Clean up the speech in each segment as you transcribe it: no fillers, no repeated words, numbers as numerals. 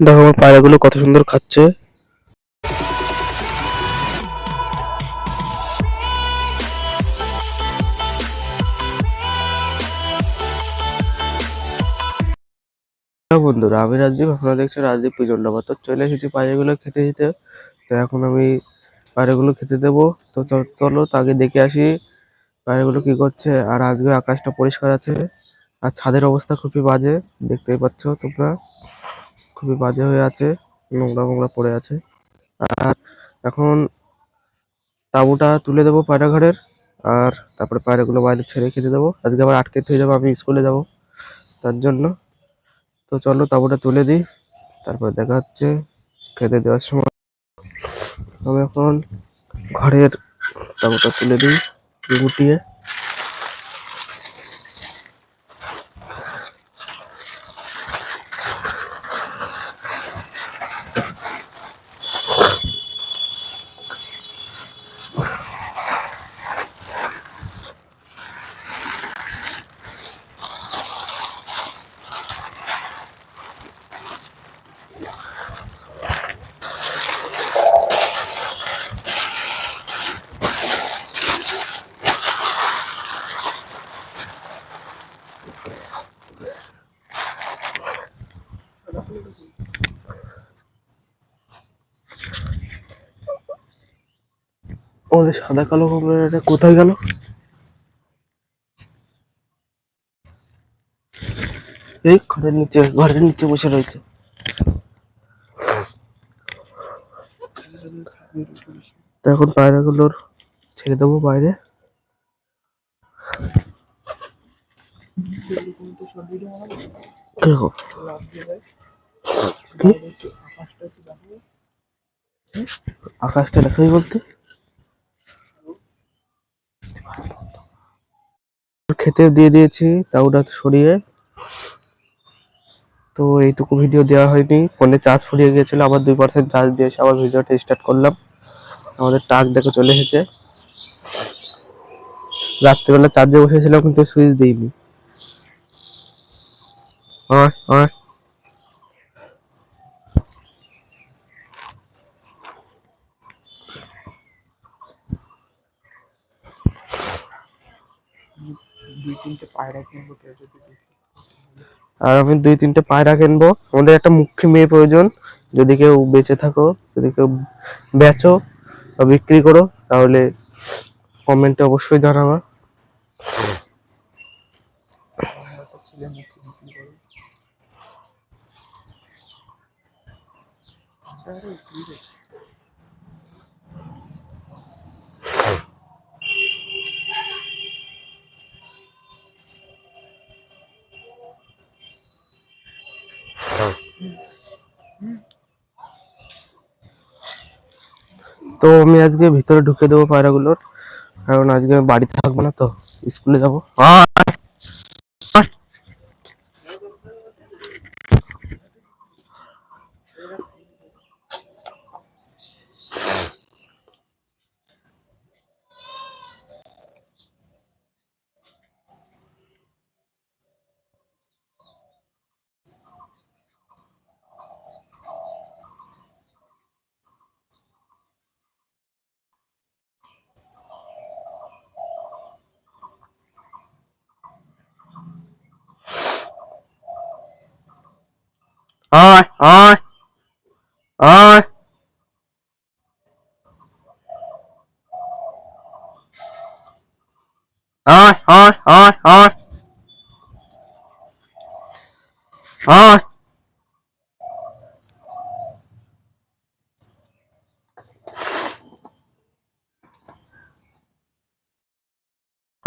দেখো আমার পায়রাগুলো কত সুন্দর খাচ্ছে। হ্যাঁ বন্ধুরা, আমি রাজদীপ, আপনারা দেখছেন রাজদীপ পিজন লাভার। তো চলে এসেছি পায়রাগুলো খেতে দিতে। তো এখন আমি পায়রাগুলো খেতে দেবো। তো চলো তো আগে দেখে আসি পায়রাগুলো কি করছে। আর আজকে আকাশটা পরিষ্কার আছে, আর ছাদের অবস্থা খুবই বাজে, দেখতেই পাচ্ছ তোমরা, খুবই বাজে হয়ে আছে, নোংরা মোংরা পড়ে আছে। আর এখন তাঁবুটা তুলে দেবো পায়রা ঘরের, আর তারপরে পায়রাগুলো বাইরে ছেড়ে খেতে দেবো। আজকে আবার আটকে হয়ে যাবো, আমি স্কুলে যাব তার জন্য। তো চলো তাঁবুটা তুলে দিই, তারপর দেখা হচ্ছে খেতে দেওয়ার সময়। আমি এখন ঘরের তাঁবুটা তুলে দিই গুটিয়ে। ওদের সাদা কালো এটা কোথায় গেল? এই ঘরের নিচে বসে রয়েছে। তো এখন পায়রাগুলোর ছেড়ে দেবো বাইরে। দেখো কি আকাশটা দেখাই বলতে, খেতে দিয়ে দিয়েছি তাওটা সরিয়ে। তো এইটুকু ভিডিও দেওয়া হয়নি, ফোনে চার্জ ফুরিয়ে গিয়েছিল, আবার 2% চার্জ দিয়েছে, আবার ভিডিওটা স্টার্ট করলাম। আমাদের টাক দেখো চলে এসেছে। রাত্রিবেলা চার্জে বসেছিলাম কিন্তু সুইচ দিইনি। হয় হয়। আর আমি 2-3টে পায়রা কিনবো। আমাদের একটা মুখ্য মেয়ে প্রয়োজন। যদি কেউ বেঁচে থাকো, যদি কেউ বেচো বা বিক্রি করো, তাহলে কমেন্টে অবশ্যই জানাবা। তো আমি আজকে ভিতরে ঢুকে দেবো পায়রাগুলোর, কারণ আজকে আমি বাড়িতে থাকবো না, তো স্কুলে যাবো। আয় আয় আয় আয় আয় আয় আয় আয়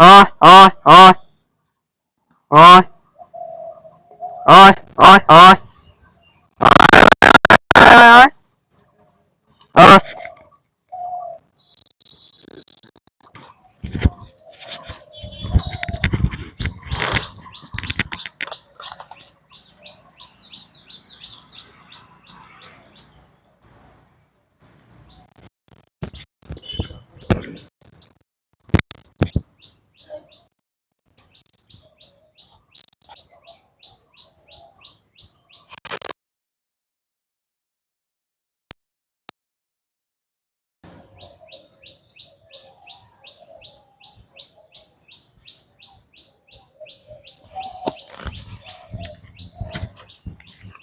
আয় আয় আয় আয় আয় আয় আয় আয় আয়।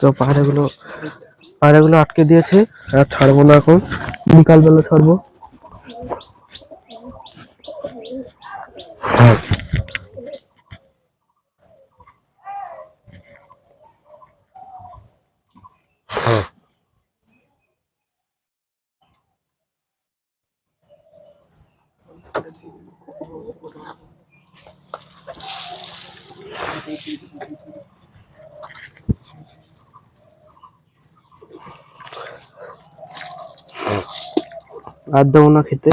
তো পায়রাগুলো আটকে দিয়েছে, আর ছাড়বো না এখন, বিকালবেলা ছাড়বো। আর দেবো না খেতে।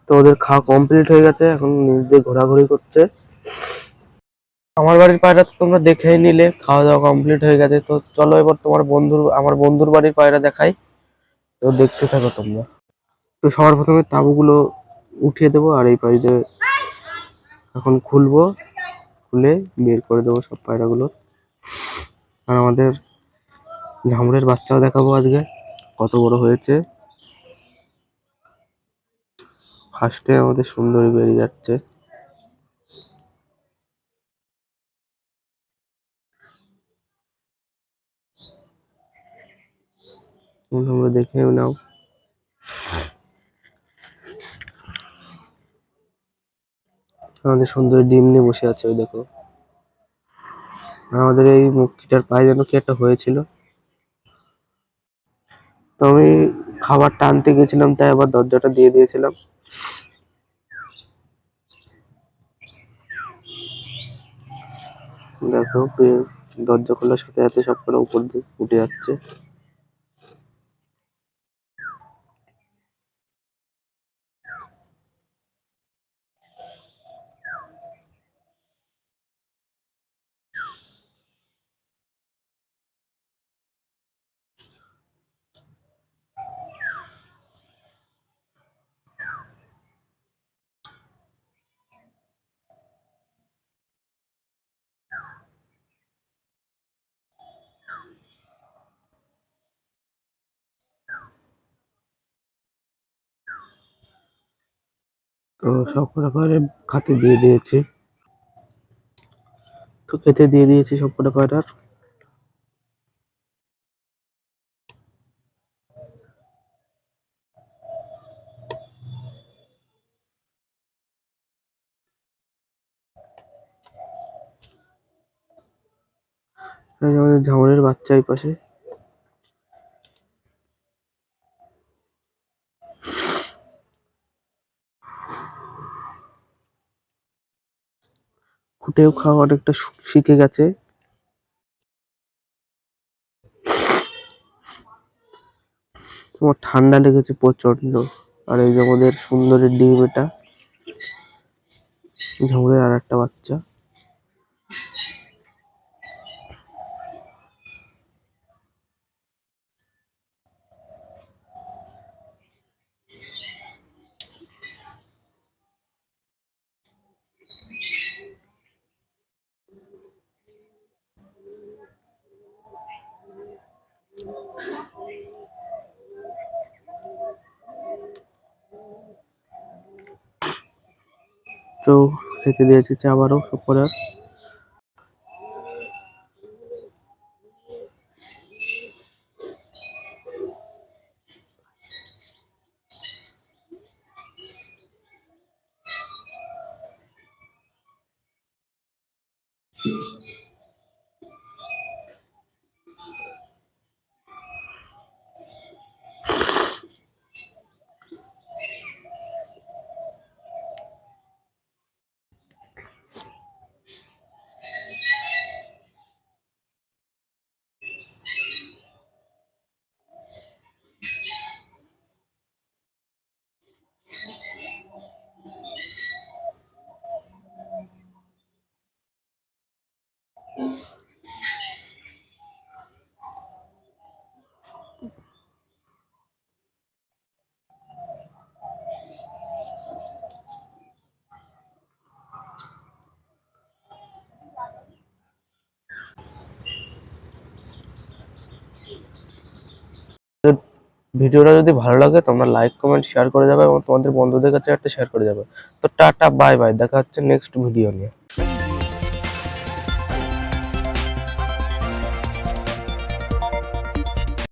তো ওদের খাওয়া কমপ্লিট হয়ে গেছে, এখন নিচ দিয়ে ঘোরাঘুরি করছে। আমার বাড়ির পায়রা তো তোমরা দেখেই নিলে, খাওয়া দাওয়া কমপ্লিট হয়ে গেছে। তো চলো এবার আমার বন্ধুর বাড়ির পায়রা দেখাই, তো দেখতে থাকো তোমরা। তো সবার প্রথমে তাঁবুগুলো উঠিয়ে দেবো, আর এই পাশে এখন খুলবো, খুলে বের করে দেবো সব পায়রাগুলো। আর আমাদের ঝামুরের বাচ্চাও দেখাবো আজকে কত বড় হয়েছে। ফার্স্টে আমাদের সুন্দরী বেরিয়ে যাচ্ছে, তোমরা দেখে নাও। আমাদের সুন্দরী ডিম নিয়ে বসে আছে, ওই দেখো। আর আমাদের এই মুক্তিটার পায়ে যেন কি একটা হয়েছিল, তো আমি খাবারটা আনতে গেছিলাম, তাই আবার দরজাটা দিয়ে দিয়েছিলাম। দেখো দরজা খোলার সাথে সাথে সবকটা উপর দিয়ে উঠে যাচ্ছে। তো সবকটা পায়রা খাতে দিয়ে দিয়েছি, তো খেতে দিয়ে দিয়েছি সবকটা পায়রার। আর আমাদের ঝামরের বাচ্চা এই পাশে। ফুটেও খাওয়া অনেকটা শিখে গেছে। তোমার ঠান্ডা লেগেছে প্রচন্ড। আর এই যে আমাদের সুন্দরী ডিম, এটা ঝামরের আর একটা বাচ্চা। তো খেতে দিয়েছি আবারও সব করে। ভিডিওটা যদি ভালো লাগে তোমরা লাইক কমেন্ট শেয়ার করে যাবে এবং তোমাদের বন্ধুদের কাছে একটা শেয়ার করে যাবে। তো টাটা বাই বাই, দেখা হচ্ছে নেক্সট ভিডিও নিয়ে।